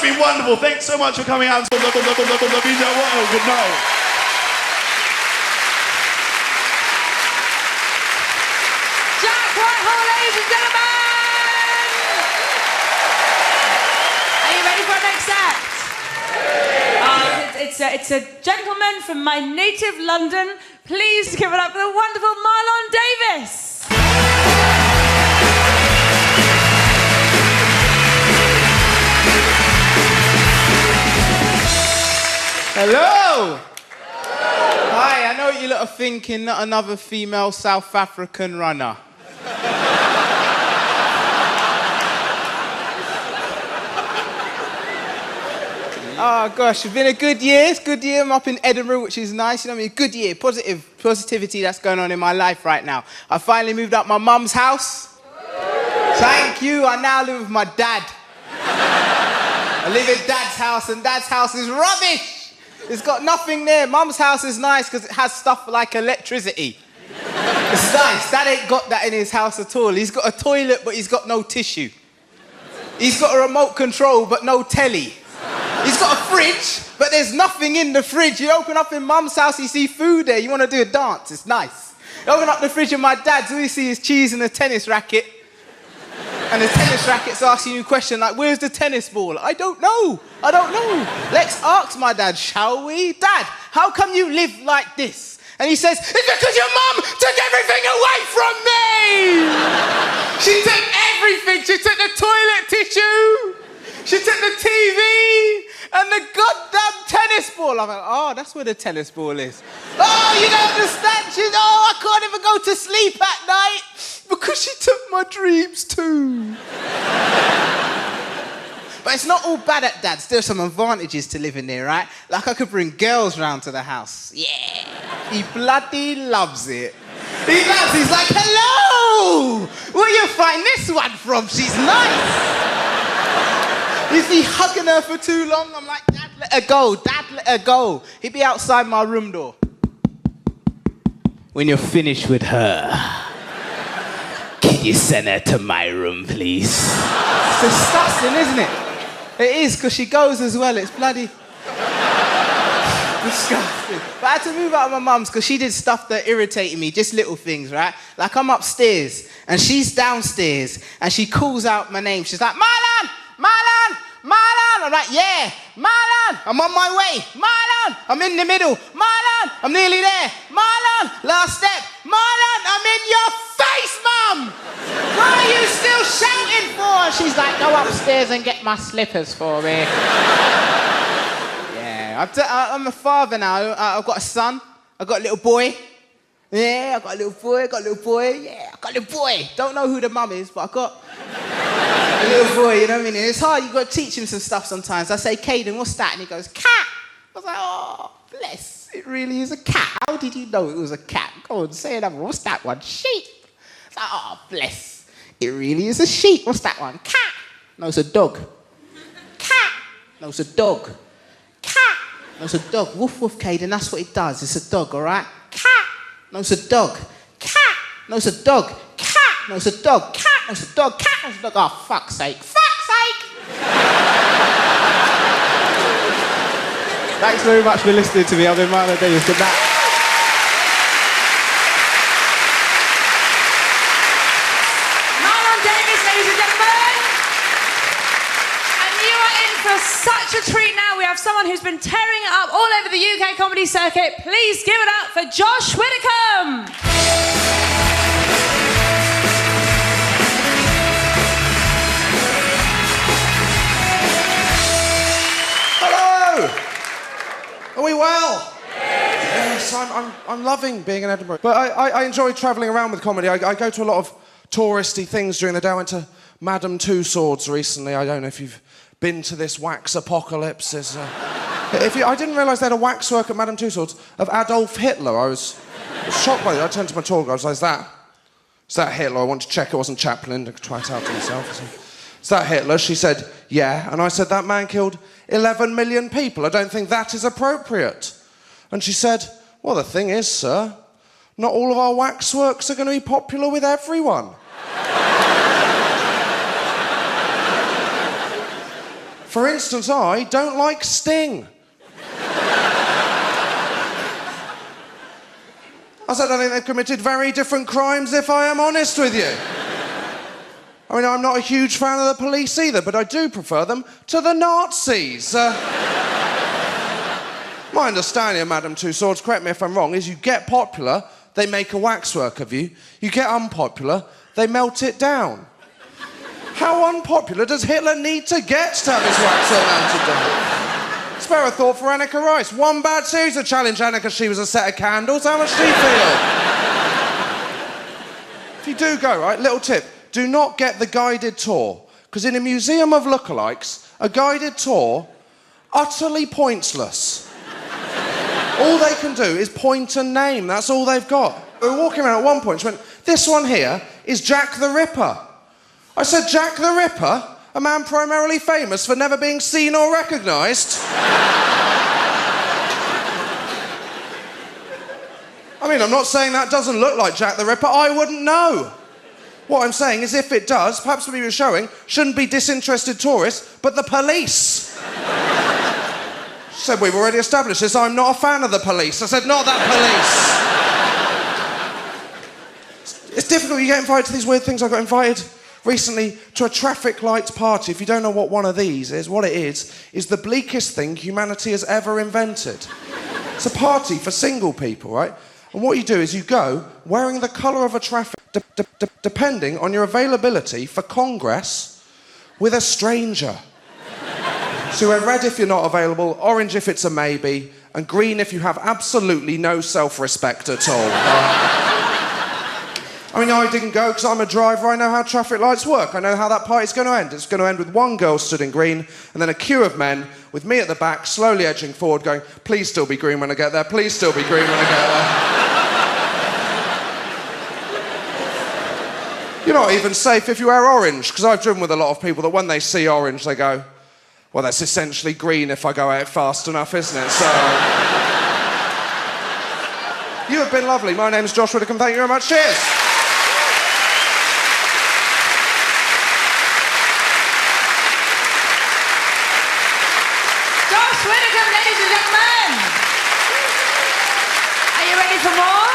been wonderful. Thanks so much for coming out. Good night. Jack Whitehall, ladies and gentlemen! Are you ready for our next act? It's a gentleman from my native London. Please give it up for the wonderful Marlon Davis. Hello! Hi, I know what you lot are thinking, not another female South African runner. Oh gosh, it's been a good year. It's a good year. I'm up in Edinburgh, which is nice. You know what I mean? Good year. Positivity that's going on in my life right now. I finally moved out my mum's house. Thank you. I now live with my dad. I live in Dad's house, and Dad's house is rubbish. It's got nothing there. Mum's house is nice because it has stuff like electricity. It's nice. Dad ain't got that in his house at all. He's got a toilet, but he's got no tissue. He's got a remote control, but no telly. He's got a fridge, but there's nothing in the fridge. You open up in Mum's house, you see food there. You want to do a dance. It's nice. You open up the fridge in my dad's, all you see is cheese and a tennis racket. And the tennis racket's asking you a question like, where's the tennis ball? I don't know. Let's ask my dad, shall we? Dad, how come you live like this? And he says, it's because your mum took everything away from me! She took everything. She took the toilet tissue. She took the TV and the goddamn tennis ball. I'm like, oh, that's where the tennis ball is. Oh, you don't understand. I can't even go to sleep at night because she took my dreams too. But it's not all bad at Dad's. There's some advantages to living there, right? Like I could bring girls round to the house. Yeah. He bloody loves it. He's like, hello! Where you find this one from? She's nice. Is he hugging her for too long? I'm like, Dad, let her go. Dad, let her go. He'd be outside my room door. When you're finished with her, can you send her to my room, please? It's disgusting, isn't it? It is, because she goes as well. It's bloody disgusting. But I had to move out of my mum's because she did stuff that irritated me, just little things, right? Like I'm upstairs and she's downstairs and she calls out my name. She's like, Marlon! Marlon! Marlon! I'm like, yeah, Marlon! I'm on my way. Marlon! I'm in the middle. Marlon! I'm nearly there. Marlon! Last step. Marlon! I'm in your face, Mum! What are you still shouting for? She's like, go upstairs and get my slippers for me. Yeah, I'm a father now. I've got a son. I've got a little boy. Yeah, I've got a little boy. Yeah, I've got a little boy. Don't know who the mum is, but I've got a little boy, you know what I mean? And it's hard, you've got to teach him some stuff sometimes. I say, Caden, what's that? And he goes, cat. I was like, oh, bless, it really is a cat. How did you know it was a cat? Go on, say another one. What's that one? Sheep. It's like, oh, bless, it really is a sheep. What's that one? Cat. No, it's a dog. Cat. No, it's a dog. Cat. No, it's a dog. Woof, woof, Caden, that's what it does. It's a dog, all right? Cat. No, it's a dog. Cat. No, it's a dog. Cat. No, it's a dog. Cat. No, it's a dog. Cat. No, it's a dog. Oh, fuck's sake. Fuck's sake! Thanks very much for listening to me. I've been Marlon Davis. Good night. Marlon Davis, ladies and gentlemen. And you are in for such a treat now. We have someone who's been tearing it up all over the UK comedy circuit. Please give it up for Josh Widdicombe. Are we well? Yes, I'm loving being in Edinburgh. But I enjoy travelling around with comedy. I go to a lot of touristy things during the day. I went to Madame Tussauds recently. I don't know if you've been to this wax apocalypse. I didn't realise they had a waxwork at Madame Tussauds of Adolf Hitler. I was shocked by it. I turned to my tour guide. I was like, is that Hitler? I wanted to check it wasn't Chaplin to try it out for myself. Is that Hitler? She said, yeah. And I said, that man killed 11 million people. I don't think that is appropriate. And she said, well, the thing is, sir, not all of our waxworks are going to be popular with everyone. For instance, I don't like Sting. I said I think they've committed very different crimes, if I am honest with you. I mean, I'm not a huge fan of the police either, but I do prefer them to the Nazis. My understanding of Madame Tussauds, correct me if I'm wrong, is you get popular, they make a waxwork of you. You get unpopular, they melt it down. How unpopular does Hitler need to get to have his waxwork melted down? Spare a thought for Annika Rice. One bad series to challenge Annika, she was a set of candles. How much do you feel? If you do go, right, little tip. Do not get the guided tour. Because in a museum of lookalikes, a guided tour, utterly pointless. All they can do is point and name. That's all they've got. We were walking around at one point. She went, this one here is Jack the Ripper. I said, Jack the Ripper? A man primarily famous for never being seen or recognised? I mean, I'm not saying that doesn't look like Jack the Ripper. I wouldn't know. What I'm saying is if it does, perhaps what he was showing shouldn't be disinterested tourists, but the police. She said, we've already established this. I'm not a fan of the police. I said, not that police. It's difficult. You get invited to these weird things. I got invited recently to a traffic lights party. If you don't know what one of these is, what it is the bleakest thing humanity has ever invented. It's a party for single people, right? And what you do is you go wearing the colour of a traffic, depending on your availability for Congress with a stranger. So wear red if you're not available, orange if it's a maybe, and green if you have absolutely no self-respect at all. I mean, I didn't go because I'm a driver. I know how traffic lights work. I know how that party's going to end. It's going to end with one girl stood in green and then a queue of men with me at the back slowly edging forward going, please still be green when I get there, please still be green when I get there. You're not even safe if you wear orange, because I've driven with a lot of people that when they see orange they go, well, that's essentially green if I go out fast enough, isn't it? So... You have been lovely. My name's Josh Widdicombe. Thank you very much. Cheers. Josh Widdicombe, ladies and gentlemen. Are you ready for more?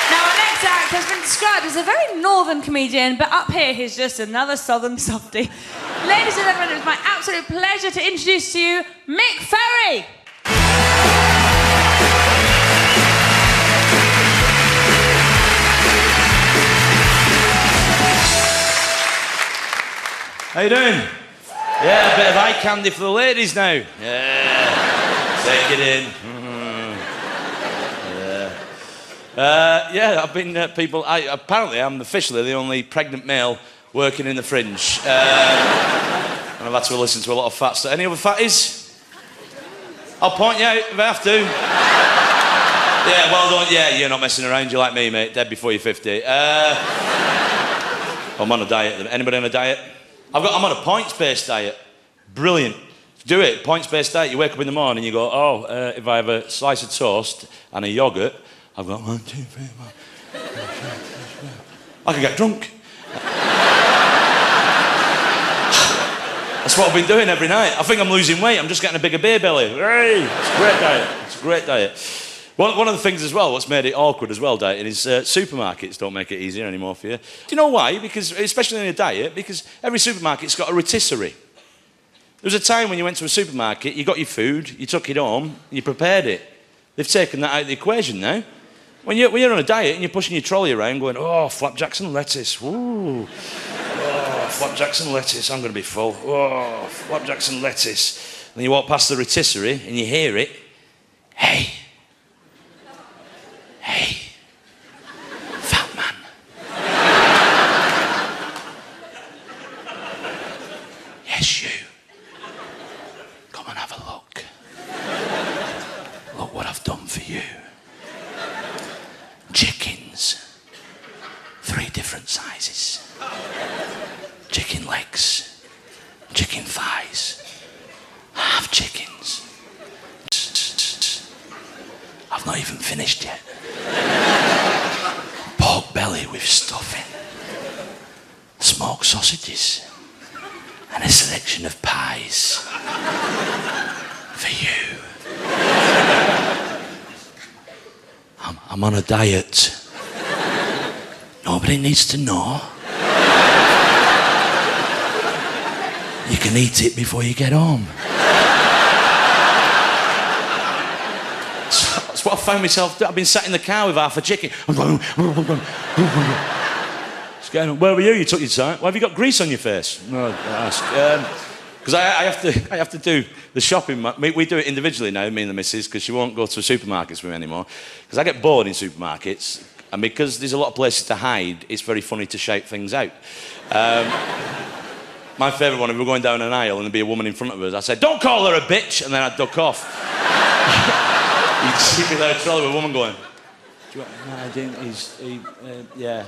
Now, our next act has been described as a very northern comedian, but up here he's just another southern softie. Ladies and gentlemen, it was my absolute pleasure to introduce to you Mick Ferry. How you doing? Yeah, a bit of eye candy for the ladies now. Yeah, take it in. Yeah, I've been people. Apparently, I'm officially the only pregnant male working in the Fringe, and I've had to listen to a lot of fat stuff. Any other fatties? I'll point you out if I have to. Yeah, well done. Yeah, you're not messing around. You're like me, mate. Dead before you're 50. I'm on a diet. Anybody on a diet? I'm on a points-based diet. Brilliant. Do it. Points-based diet. You wake up in the morning, you go, if I have a slice of toast and a yoghurt, I've got 1, 2, 3, 4. I can get drunk. That's what I've been doing every night. I think I'm losing weight. I'm just getting a bigger beer belly. Hey, it's a great diet. It's a great diet. One of the things as well, what's made it awkward as well, dieting, is supermarkets don't make it easier anymore for you. Do you know why? Because, especially in a diet, because every supermarket's got a rotisserie. There was a time when you went to a supermarket, you got your food, you took it home, you prepared it. They've taken that out of the equation now. When you're on a diet and you're pushing your trolley around going, oh, flapjacks and lettuce, ooh. Oh, flapjacks and lettuce, I'm going to be full. Oh, flapjacks and lettuce. And you walk past the rotisserie and you hear it. Hey. Hey, fat man. Yes, you. Come and have a look. Look what I've done for you. Chickens. 3 different sizes. Chicken legs. Chicken thighs. Half chickens. I've not even finished yet. Pork belly with stuffing. Smoked sausages. and a selection of pies for you. I'm on a diet. Nobody needs to know. You can eat it before you get home. That's what I found myself doing. I've been sat in the car with half a chicken. I'm going... Where were you? You took your time. Why have you got grease on your face? No, ask. Because I have to do the shopping. We do it individually now, me and the missus, because she won't go to supermarkets with me anymore. Because I get bored in supermarkets, and because there's a lot of places to hide, it's very funny to shout things out. My favourite one, if we're going down an aisle and there'd be a woman in front of us, I'd say, "Don't call her a bitch," and then I'd duck off. You'd see me there, trolley with a woman going, "Do you want... No, I didn't, yeah."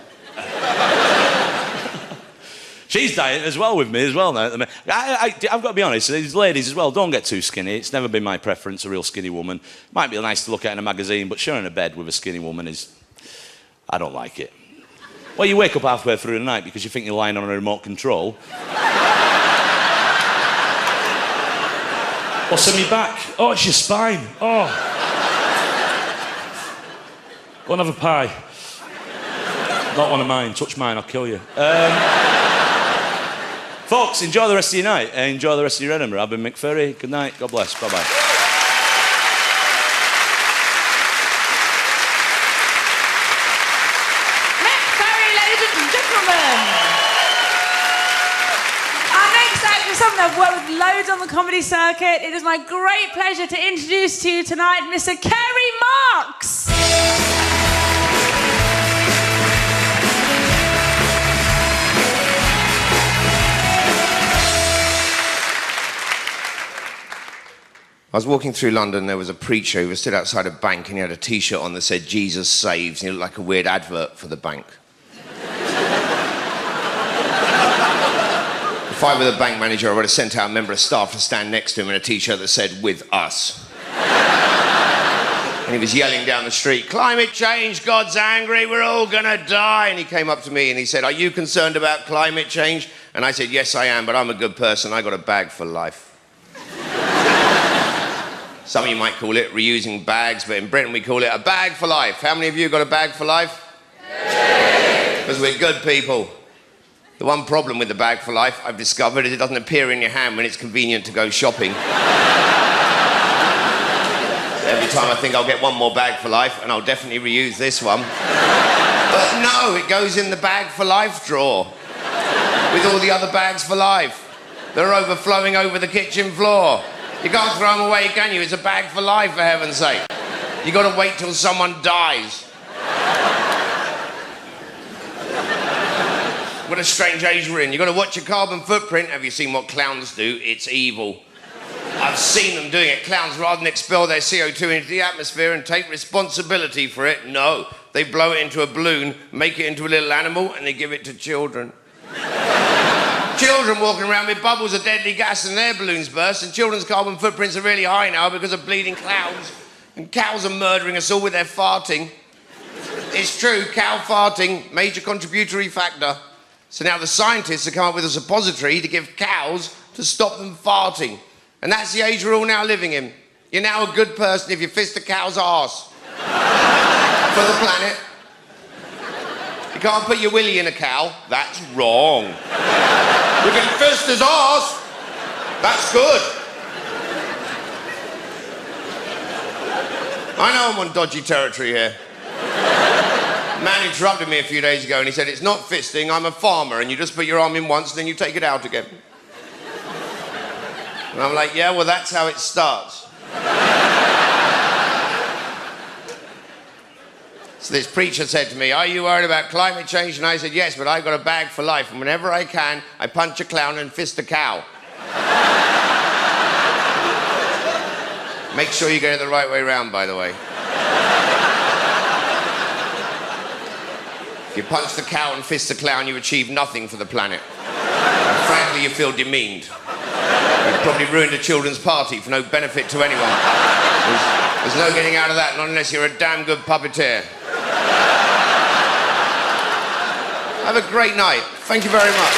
She's dieting as well with me as well now. I've got to be honest, these ladies as well, don't get too skinny. It's never been my preference, a real skinny woman. Might be nice to look at in a magazine, but sharing a bed with a skinny woman is... I don't like it. Well, you wake up halfway through the night because you think you're lying on a remote control. What's on your back? Oh, it's your spine. Oh. Go and have a pie. Not one of mine. Touch mine, I'll kill you. Folks, enjoy the rest of your night. Enjoy the rest of your Edinburgh. I've been Mick Ferry. Good night. God bless. Bye-bye. Mick Ferry, ladies and gentlemen. Our next act is someone I've worked with loads on the comedy circuit. It is my great pleasure to introduce to you tonight Mr. Kerry Marks. I was walking through London, there was a preacher who was stood outside a bank and he had a T-shirt on that said, "Jesus saves," and he looked like a weird advert for the bank. If I were the bank manager, I would have sent out a member of staff to stand next to him in a T-shirt that said, "With us." And he was yelling down the street, "Climate change, God's angry, we're all gonna die." And he came up to me and he said, "Are you concerned about climate change?" And I said, "Yes, I am, but I'm a good person, I got a bag for life." Some of you might call it reusing bags, but in Britain we call it a bag for life. How many of you got a bag for life? Because we're good people. The one problem with the bag for life, I've discovered, is it doesn't appear in your hand when it's convenient to go shopping. Every time I think I'll get one more bag for life, and I'll definitely reuse this one. But no, it goes in the bag for life drawer with all the other bags for life. They're overflowing over the kitchen floor. You can't throw them away, can you? It's a bag for life, for heaven's sake. You've got to wait till someone dies. What a strange age we're in. You've got to watch your carbon footprint. Have you seen what clowns do? It's evil. I've seen them doing it. Clowns, rather than expel their CO2 into the atmosphere and take responsibility for it, no. They blow it into a balloon, make it into a little animal, and they give it to children. Children walking around with bubbles of deadly gas and their balloons burst, and children's carbon footprints are really high now because of bleeding clouds. And cows are murdering us all with their farting. It's true, cow farting, major contributory factor. So now the scientists have come up with a suppository to give cows to stop them farting. And that's the age we're all now living in. You're now a good person if you fist a cow's arse. For the planet. You can't put your willy in a cow. That's wrong. You can fist his arse. That's good. I know I'm on dodgy territory here. A man interrupted me a few days ago and he said, "It's not fisting, I'm a farmer, and you just put your arm in once and then you take it out again." And I'm like, yeah, well, that's how it starts. So this preacher said to me, "Are you worried about climate change?" And I said, "Yes, but I've got a bag for life, and whenever I can, I punch a clown and fist a cow." Make sure you get it the right way round, by the way. If you punch the cow and fist the clown, you achieve nothing for the planet. And frankly, you feel demeaned. You've probably ruined a children's party for no benefit to anyone. There's no getting out of that, not unless you're a damn good puppeteer. Have a great night. Thank you very much.